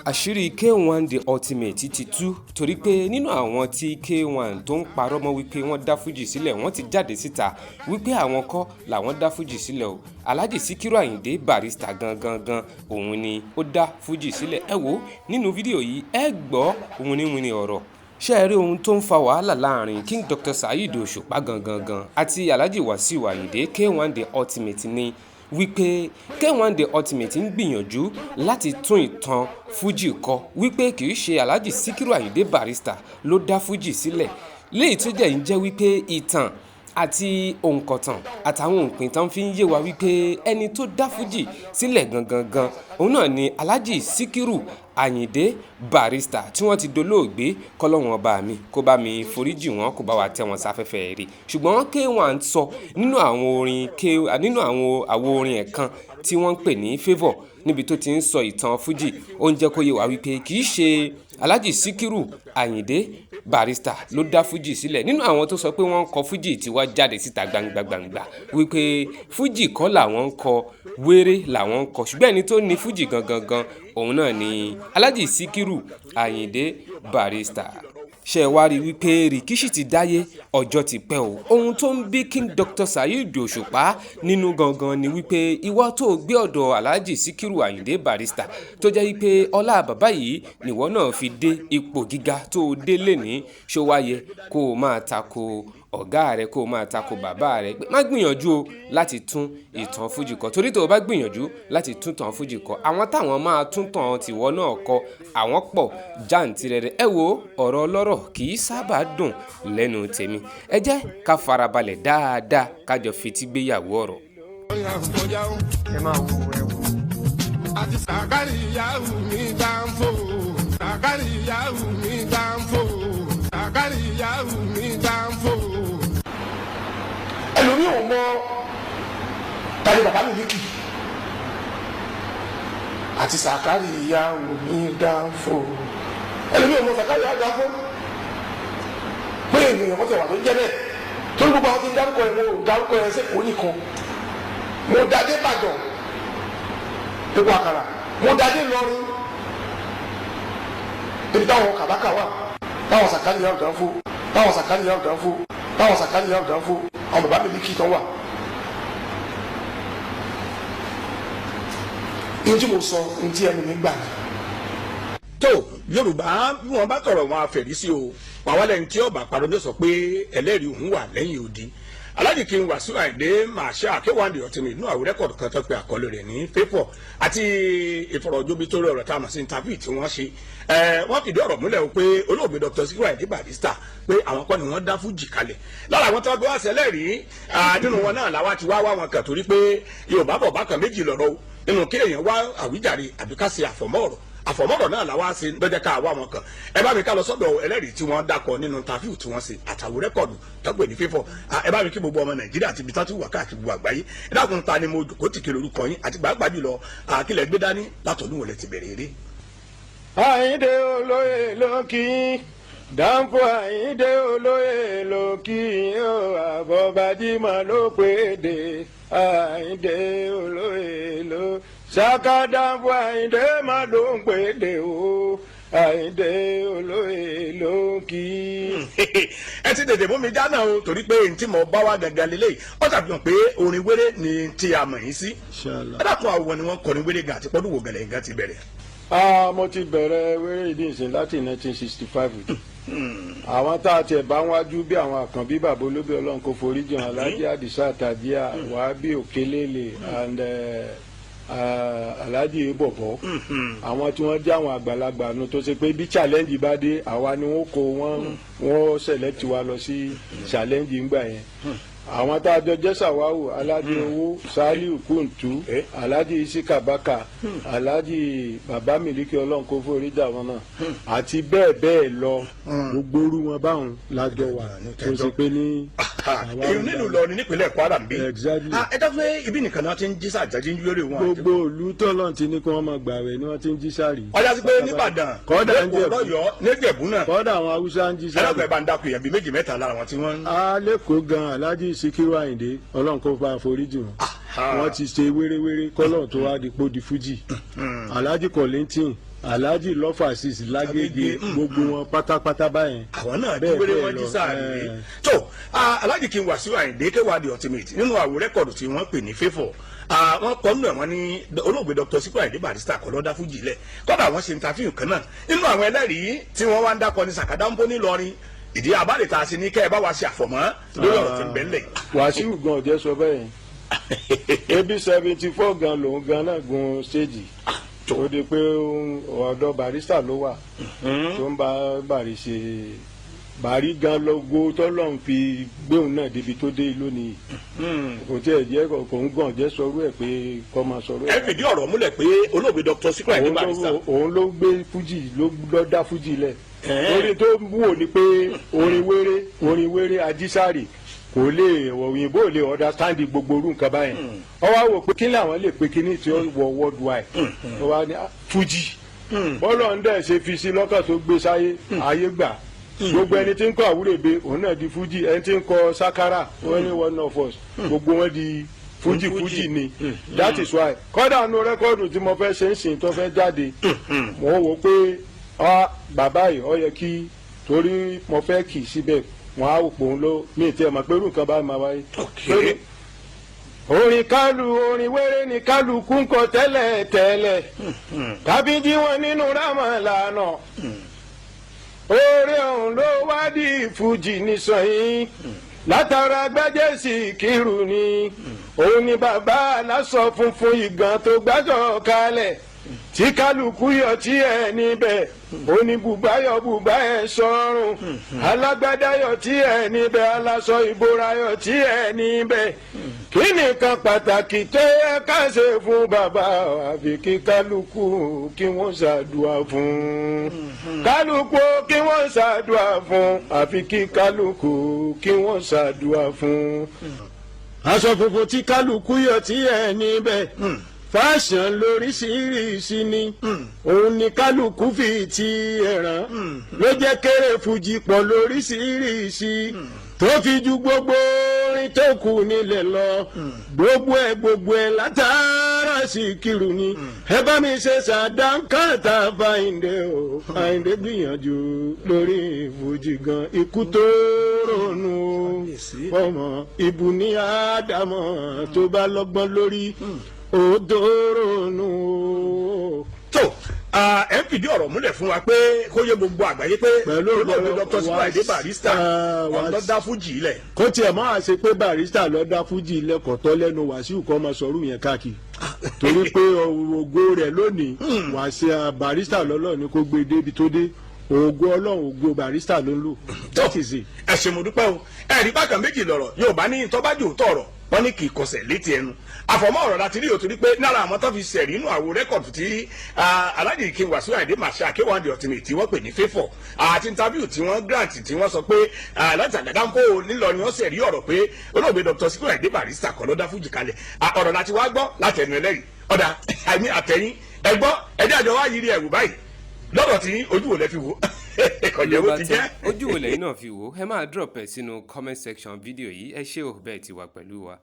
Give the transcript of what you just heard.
Àṣírí K1 the ultimate ti tú torí pé nínú àwọn tí K1 tó ń parọ́ mọ́ wípé wọ́n dá Fuji sílẹ̀ wọ́n ti jáde síta wípé àwọn kọ́ làwọn dá Fuji sílẹ̀ o. Alhaji Sikiru Ayinde Barrister gangan òun ni ó dá Fuji sílẹ̀. Ẹ wò nínú fídíò yìí ẹ gbọ́ wìnrìnwìnrìn ọ̀rọ̀. Ṣé ẹ rí ohun tó ń fa wàhálà láàrin King Dr. Saheed Òṣùpá gangan àti Alh Wasiu AYINDE K1 the ultimate ni wípé K1 the ultimate ń gbìyànjú láti tún ìtàn Fuji kọ wípé kì í ṣe Alhaji Sikiru Ayinde Barrister ló dá Fuji sílẹ̀ léyìí tó jẹ́ wípé ìtàn àti òǹkọ̀tàn àtàwọn òǹpìntàn fi ń yé wa wípé ẹni tó dá Fuji sílẹ̀ gangan òun náà ni Alhaji Sikiru Ayinde Barrister tí wọ́n ti dolóògbé kọ́lọ́wọ́n ọba mi kó bá mi foríjì wọn kó bá wa tẹ́ wọn sáfẹ́fẹ́ rí ṣùgbọ́n K1 sọ nínú àwọn àwo orin ẹ̀ kan tí wọ́n ń pè ní favour níbi tó ti ń sọ ìtàn Fuji ó ń jẹ́ kó yé wa wípé kì í ṣe Alhaji Sikiru Ayinde Barrister ló dá Fuji sílẹ̀ nínú àwọn tó sọ pé wọ́n ń kọ Fuji tí wọ́n jáde síta gbangba wípé Fuji kọ́ làwọn ń kọ wéré làwọn ń kọ ṣùgbọ́n ẹni tó ní Fuji gangan òun náà ni Alhaji Sikiru Ayinde Barrister. Ṣé wá rí wípé rìkíṣì ti dáyé ọjọ́ ti pẹ́ o ohun tó ń bí King Dr. Saheed Òṣùpá nínú gangan ni wípé ìwọ tó gbé ọ̀dọ̀ Alhaji Sikiru Ayinde Barrister tó jẹ́ wípé ọlá bàbá yìí nìwọ náà fi dé ipò gíga tó dé lẹ́ni ṣó wáyé kó o máa tako ọ̀gá rẹ kó o máa tako bàbá rẹ pé má gbìyànjú o láti tún ìtàn Fuji kọ torí tó o bá gbìyànjú láti tún tàn Fuji kọ àwọn táwọn máa tún tàn tìwọ náà kọ àwọn pọ̀ jàǹtìrẹrẹ. Ẹ wo ọ̀rọ̀ ọlọ́rọ̀ kì í sábà dùn lẹ́nu tèmi ẹ jẹ́ ká farabalẹ̀ dáadáa kájọ fetí gbéyàwó ọ̀rọ̀. ẹ máa wo ẹ wo. àti sàkárì yahoo mi Danfo sàkárì yahoo mi Danfo sàkárì yahoo mi Danfo. ẹlòmí ò mọ tàbí bàbá mi lékì àti sàkárì yahoo mi Danfo ẹlòmí ò mọ sàkárì yahoo Danfo pé ènìyàn kan ti wà tó ń jẹ́ bẹ́ẹ̀ tó ń gbogbo àwọn tí ń dárúkọ ẹ̀ mo dárúkọ ẹ̀ sẹ́kọ̀ọ́ nìkan mo dádé Ìbàdàn epo àkàrà mo dádé Ìlọrin ebi táwọn kàbákà wà táwọn sàkárì yahoo Danfo táwọn sàkárì yahoo Danfo táwọn sàkárì yahoo Danfo àwọn bàbá mi lékì tán wà. ní tí mo sọ ní tí ẹnu mi gbà ní. tó Yorùbá bí wọn bá tọrọ wọn àfẹrí sí o wàá lẹ́yìn tí ọba parọ́ ló sọ pé ẹlẹ́rìí òun wà lẹ́yìn odi Alhaji King Wasiu Ayinde Marshal K1 the ultimate inú àwọn rẹ́kọ̀dù kan tó pe àkọlé rẹ̀ ní favour àti ìfọ̀rọ̀jomi tó rọrọ̀ tá a mọ̀ sí interview tí wọ́n ṣe wọ́n fìdí ọ̀rọ̀ múlẹ̀ o pé olóògbé Dr. Sikiru Ayinde Barrister pé àwọn kọ́ ni wọ́n dá Fuji kalẹ̀ lára àwọn tó gbé wá sẹ́lẹ̀ rí nínú wọn náà làwa ti wá wọn kàn torí pé Yorùbá bọ̀ bákan méjì lọ́rọ̀ nínú kéèyàn wá àwíjàre àbí ká ṣe àfọ̀mọ́rọ̀ náà làwa ṣe lọ́jọ́ ká wá wọn kan ẹ bá mi ká lọ sọ́dọ̀ ẹlẹ́rìí tí wọ́n dákọ̀ nínú interview tí wọ́n ṣe àtàwọn rẹ́kọ̀dù tọ́gbẹ̀ ní fífọ́ ẹ bá mi kí gbogbo ọmọ Nàìjíríà àti ibi tátù wà káàkiri gbogbo àgbáyé ẹ dákun ta ni mo kò tí kiri orúkọ yín àti gbàgbà jùlọ àkílẹ̀ gbé dání látọ̀dún wọlé ti bẹ̀rẹ̀ eré. Ayinde olóyè ló kí Danfo Ayinde olóyè ló kí o àbọ̀bàdìmọ̀ ló péde Ayinde olóyè ló Saka Danfo Ayinde má ló ń péde o Ayinde olóyè ló kí. ẹ ti tètè mú mi dáná o torí pé n tí mo bá wá gangan lélẹ́yìí ó ṣàfihàn pé orin wéré ni tí a mọ̀ yín sí. ẹ dákun àwọn ni wọ́n kọrin wéré gan àti pọ́dún wo gẹ̀lẹ́ gan ti bẹ̀rẹ̀. mo ti bẹ̀rẹ̀ wéré ìdí ìsìn láti 1965 àwọn tá a tiẹ̀ bá wájú bí àwọn àkànbí bàbá olóbì ọlọ́run kò forí jẹun Alhaji Adisa Tadia Wàhábì Òkèlélè and Alhaji Bọ̀bọ̀ àwọn tí wọ́n jẹ́ àwọn àgbàlagbà nu tó ṣe pé bí challenge bá dé àwa ni wọ́n kó wọ́n select wa lọ sí challenge ńgbà yẹn àwọn tá a jọ jẹ́ Sàwáwù Alhaji Owó Saliu Kuntu Alhaji Isika Baka Alhaji Bàbá Miliki ọlọ́run kó forí jà wọn náà àti bẹ́ẹ̀ bẹ́ẹ̀ lọ gbogbo orú wọn báwọn lájọ wà tó ṣe pé ní. èyí nílùú lọ ní nípínlẹ̀ Kwara ń bí. ẹ dáfẹ́ ibi nìkan náà ti ń jí sàjájí lórí wọn. gbogbo ìlú tọ́lọ́n ti ní kí wọ́n máa gbààwẹ̀ ni wọ́n ti ń jí sáré. ọjà sí pé nìbàdàn lọ́yọ̀ọ́ níjẹ̀bú náà. kọ́dà àwọn Haúsá ń jí sáré. ẹlẹ́gbẹ̀ẹ́ bá ń dákú yẹn bíi méjì mẹ́ta lára wọn tí wọ́n. alẹ́kọ̀ọ́ gan Alhaji Sikiru Ayinde ọlọ́run kó bá foríjì wọn wọ́n ti ṣe wéréwéré kọ́lọ̀ tó wá di pò di Fuji Alhaji Kollington Alhaji lọ́fà sísì lágége gbogbo wọn pátápátá báyẹn. àwọn náà dúró wọn jí sáàrì tó Alhaji King Wasiu Ayinde K1 the ultimate nínú àwo rẹ́kọ̀dù tí wọ́n pè ní favour wọ́n kọ́ nínú ẹ̀wọ̀n ní olóògbé Dr. Sikiru Ayinde Barrister kọ́ lọ́dá fújì lẹ̀ kọ́dà wọ́n ṣe interview kan náà nínú àwọn ẹlẹ́rìí tí wọ́n wá ń dákọ ní Saka Danfo nílọrin ìdí àbálẹ̀ tá a ṣe ní kẹ́ ẹ bá wa ṣe àfọ̀mọ́ lórí ọ̀rọ̀ tí ń bẹ ńlẹ̀. Wasiu gan ọ̀jẹ́ sọ bẹ́ẹ̀ ebi 74 gan lòun gan náà gun stage tó di pé ọ̀dọ̀ Barrister ló wà tó ń bá Bari ṣe Bari gan lọ́gọ́ tọ́lọ́run fi gbéhùn náà débi tó dé lónìí kò tí ẹ̀ jẹ́ kò ń gàn jẹ́ sọ̀rọ̀ ẹ̀ pé kọ́ máa sọ̀rọ̀ ẹ̀. ẹ fìdí ọ̀rọ̀ múlẹ̀ pé olóògbé Dr. Sikiru Ayinde Barrister òun ló gbé fújì ló dá fújì lẹ̀ orin tó wò ni pé orin wéré ajísàrì kò lè òyìnbó lè understand gbogbo orú nǹkan báyẹn ọ wá wò pé kí làwọn lè pe kíní tí ó wọ worldwide ọ wá ní fújì bọ́lọ̀ ń dẹ̀ ṣe fi sí lọ́kàn tó gbé sáyé ayé gbà gbogbo ẹni tí ń kọ àwúrèbe òun náà di fújì ẹni tí ń kọ sakara wọn ní one of us gbogbo wọn di fújì ni that is why kọ́dà nu rẹ́kọ́ọ̀dù tí mo fẹ́ ṣe ń sìn tó fẹ́ jáde mo wò pé bàbá yìí ọ yẹ kí torí mo fẹ́ kì í síbẹ̀ wọn á wò pé òun ló mí tí ẹ mọ̀ pé irú nǹkan bá máa wáyé. orin wéré ni kálukú ń kọ tẹ́lẹ̀ kábíjí wọn nínú rámọ̀lánà orí ọ̀hún ló wá di fújì nísọ̀yìn látara gbẹ́jẹ́ Síkírù ni òun ni bàbá aláṣọ funfun ìgàn tó gbájọ kalẹ̀ tí kálukú yọ tí ẹ níbẹ̀ oníbùbáyọ̀ bùbá ẹ sọ́run alágbádáyọ̀ tí ẹ níbẹ̀ aláṣọ ìbórayọ̀ tí ẹ níbẹ̀ kí nìkan pàtàkì tó yẹ ká ṣe fún bàbá àfi kí kálukú kí wọ́n ṣàdúrà fún kálukú kí wọ́n ṣàdúrà fún àfi kí kálukú kí wọ́n ṣàdúrà fún. aṣọ funfun tí kálukú yọ tí ẹ níbẹ̀ fashion lóríṣiríṣi ni òun ni kálukú fi ti ẹ̀ràn ló jẹ́ kéré fújì pọ̀ lóríṣiríṣi tó fi ju gbogbo orin tó kù nílẹ̀ lọ gbogbo ẹ̀ látara Síkírù ni ẹ bá mi ṣe ṣàdánkàtà Àyìndé o Àyìndé gbìyànjú lórí fújì gan ikú tó ronú ọmọ ibu ní Ádámọ̀ tó bá lọ́gbọ́n lórí òdòrònú. tó ẹ ń fìdí ọ̀rọ̀ múlẹ̀ fún wa pé kó yẹ gbogbo àgbáyé pé olóògbé Dr. Sikiru Ayinde Barrister ló dá fújì ilẹ̀. kó tiẹ̀ máa ṣe pé Barrister ló dá fújì ilẹ̀ kò tọ́ lẹ́nu Wasiu kọ́ máa sọ̀rọ̀ yẹn káàkiri torí pé ògo rẹ̀ lónìí Wasiu Barrister lọ́lọ́ ni kó gbé débi tó dé ògo Ọlọ́run ògo Barrister ló ń lò. ẹ ṣé mo dúpẹ́ o ẹ̀rí bákan méjì lọ̀rọ̀ Yorùbá ní tọ́bájú tọ̀rọ̀ wọ́n ní kì í kọsẹ̀ létí ẹnu àfọ̀mọ́ ọ̀rọ̀ láti rí òtún rí pé lára àwọn tó fi sẹ̀rí inú àwo rẹ́kọ̀dù tí Alhaji King Wasiu Ayinde K1 the ultimate tí wọ́n pè ní favour àti interview tí wọ́n grant tí wọ́n sọ pé láti Saka Danfo nílọrin wọ́n sẹ̀rí ọ̀rọ̀ pé olóògbé Dr. Sikiru Ayinde Barrister kọ́ ló dá fújì kalẹ̀ ọ̀rọ̀ láti wá gbọ́ láti ẹnu ẹlẹ́rìí ọ̀dà àmì àtẹ̀yìn ẹgbọ́ ẹjẹ́ àjọ wá yiri ẹ̀wù báyìí lọ́dọ̀ tí ojú wo lẹ fi wò ẹ̀kọ́jẹ́ wo ti jẹ́. ojú wo lẹ́yìn náà fi wò ẹ máa drop ẹ̀ sínú comment section fídíò yìí ẹ ṣé o bẹ́ẹ̀ ti wà pẹ̀lú wa.